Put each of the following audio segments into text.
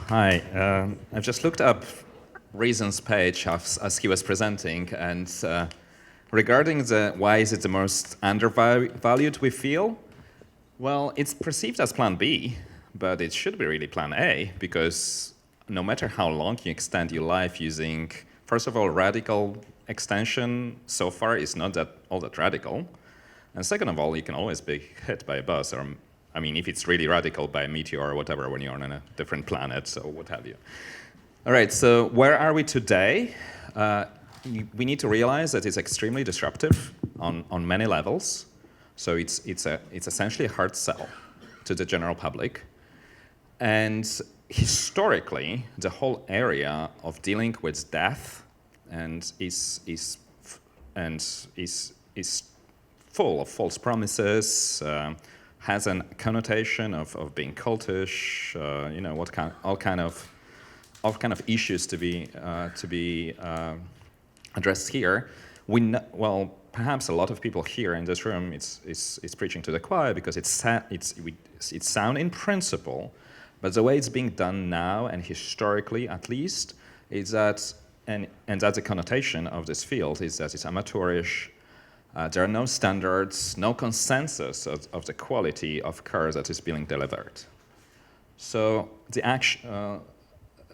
Hi. I've just looked up Reason's page as he was presenting, and regarding the why is it the most undervalued we feel, well, it's perceived as Plan B, but it should be really Plan A, because no matter how long you extend your life using, first of all, radical extension so far is not all that radical, and second of all, you can always be hit by a bus or I mean, if it's really radical, by a meteor or whatever when you're on a different planet, so what have you. All right, so where are we today? We need to realize that it's extremely disruptive on many levels. So it's essentially a hard sell to the general public. And historically, the whole area of dealing with death is full of false promises, has a connotation of being cultish, all kind of issues to be addressed here. Well, perhaps a lot of people here in this room it's preaching to the choir because it's sound in principle, but the way it's being done now and historically at least is that and that's the connotation of this field is that it's amateurish. There are no standards, no consensus of the quality of care that is being delivered. So the action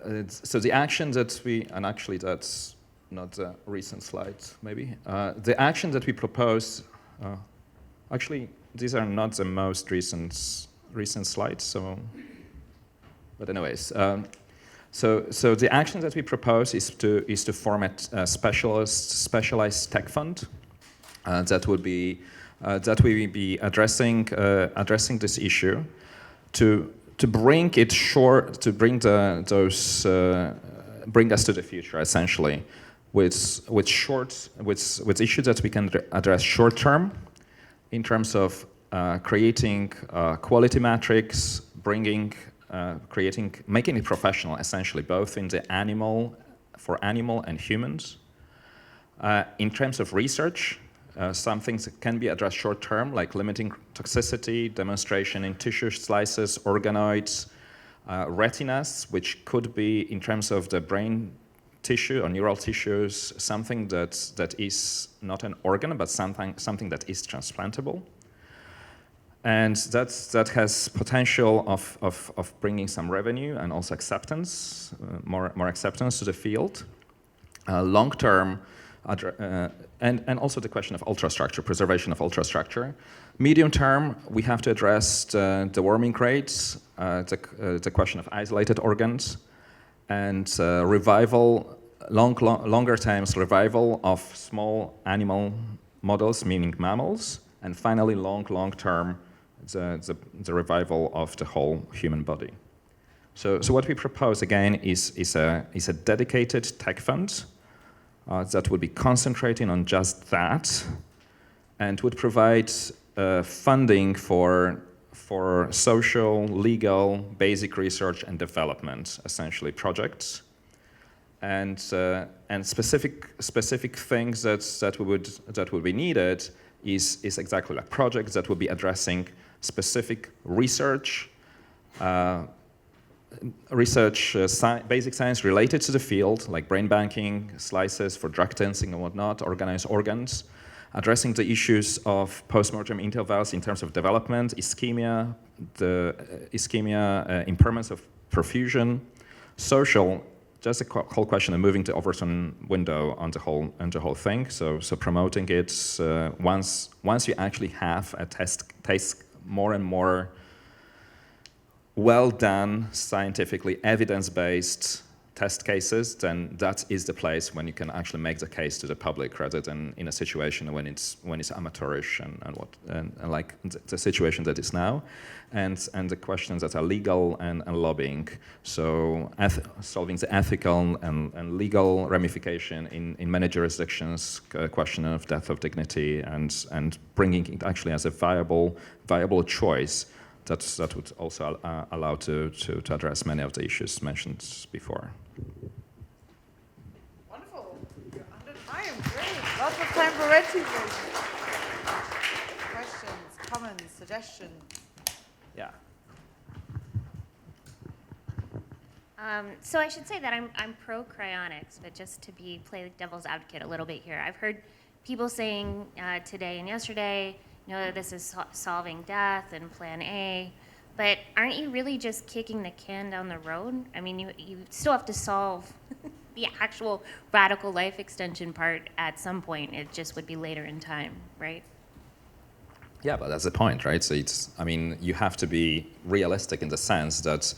that we, and actually that's not the recent slide, maybe. The action that we propose, actually these are not the most recent slides. So, but anyways, so the action that we propose is to form a specialized tech fund. That will be addressing this issue to bring us to the future essentially with issues that we can address short term in terms of creating quality metrics, making it professional essentially both in the for animal and humans. In terms of research. Some things that can be addressed short term, like limiting toxicity, demonstration in tissue slices, organoids, retinas, which could be, in terms of the brain tissue or neural tissues, something that is not an organ, but something that is transplantable. And that has potential of bringing some revenue and also acceptance, more acceptance to the field. Long term, and also the question of ultrastructure, preservation of ultrastructure. Medium term, we have to address the warming rates, the question of isolated organs, and longer times revival of small animal models, meaning mammals, and finally long term, the revival of the whole human body. So what we propose again is a dedicated tech fund. That would be concentrating on just that and would provide funding for social, legal, basic research and development, essentially projects, and specific things that would be needed is exactly like projects that would be addressing specific research. Basic science related to the field, like brain banking, slices for drug testing and whatnot, organized organs, addressing the issues of post-mortem intervals in terms of development, ischemia, impairments of perfusion, social, just a whole question of moving the Overton window on the whole thing. So promoting it once you actually have a test more and more well done, scientifically evidence-based test cases, then that is the place when you can actually make the case to the public rather than in a situation when it's amateurish and like the situation that is now, and the questions that are legal and lobbying. So solving the ethical and legal ramification in many jurisdictions, question of death of dignity, and bringing it actually as a viable choice. That would also allow to address many of the issues mentioned before. Wonderful. You're under time. Great. Lots of time for red tea. Questions, comments, suggestions? Yeah. So I should say that I'm pro cryonics, but just to play the devil's advocate a little bit here, I've heard people saying today and yesterday, that this is solving death and Plan A, but aren't you really just kicking the can down the road? I mean, you still have to solve the actual radical life extension part at some point. It just would be later in time, right? Yeah, but that's the point, right? So you have to be realistic in the sense that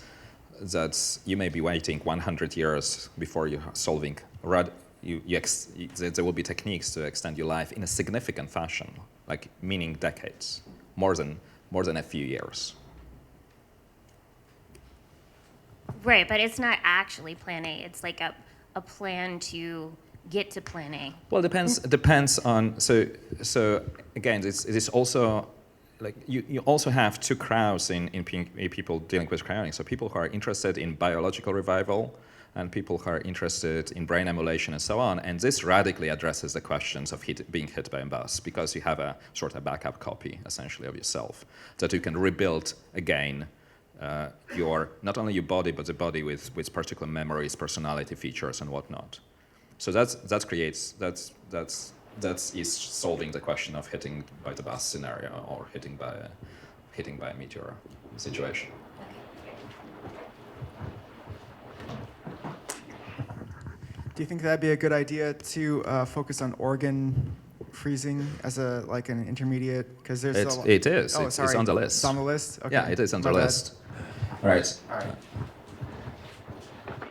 you may be waiting 100 years before you're solving. There will be techniques to extend your life in a significant fashion, like meaning decades, more than a few years. Right, but it's not actually Plan A. It's like a plan to get to Plan A. Well, it depends on. So again, it is also like you also have two crowds in people dealing with cryonics. So people who are interested in biological revival and people who are interested in brain emulation and so on. And this radically addresses the questions of being hit by a bus, because you have a sort of backup copy, essentially, of yourself that you can rebuild again. Not only your body, but the body with particular memories, personality features, and whatnot. So that is solving the question of hitting by the bus scenario or hitting by a meteor situation. Do you think that'd be a good idea to focus on organ freezing as an intermediate? Because there's it is. Oh, it's sorry. on the list. It's on the list. Okay. Yeah, it is on the My bad. list. All right. All right.